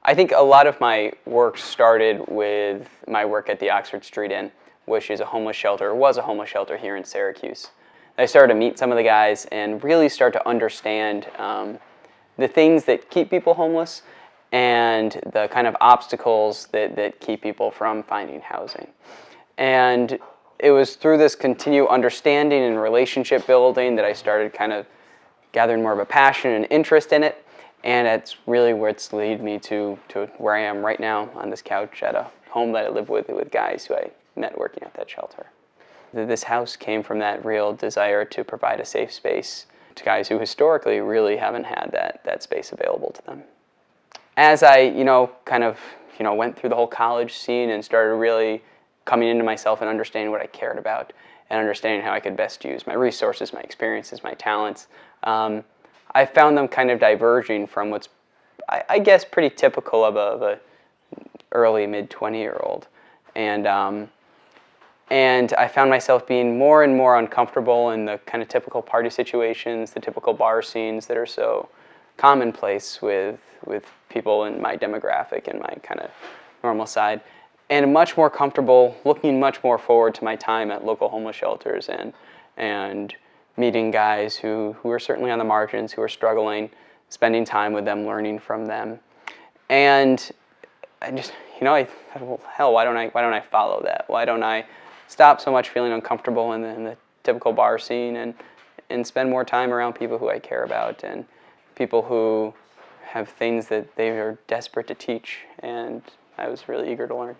I think a lot of my work started with my work at the Oxford Street Inn, which is a homeless shelter, or was a homeless shelter here in Syracuse. I started to meet some of the guys and really start to understand the things that keep people homeless and the kind of obstacles that keep people from finding housing. And it was through this continued understanding and relationship building that I started kind of gathering more of a passion and interest in it. And it's really where it's led me to where I am right now on this couch at a home that I live with guys who I met working at that shelter. This house came from that real desire to provide a safe space to guys who historically really haven't had that space available to them. As I, went through the whole college scene and started really coming into myself and understanding what I cared about and understanding how I could best use my resources, my experiences, my talents, I found them kind of diverging from what's, I guess, pretty typical of a early, mid-20-year-old. And I found myself being more and more uncomfortable in the kind of typical party situations, the typical bar scenes that are so commonplace with people in my demographic and my kind of normal side, and much more comfortable, looking much more forward to my time at local homeless shelters and meeting guys who are certainly on the margins, who are struggling, spending time with them, learning from them. And I just, I thought, well, hell, why don't I follow that? Why don't I stop so much feeling uncomfortable in the typical bar scene and spend more time around people who I care about and people who have things that they are desperate to teach, and I was really eager to learn.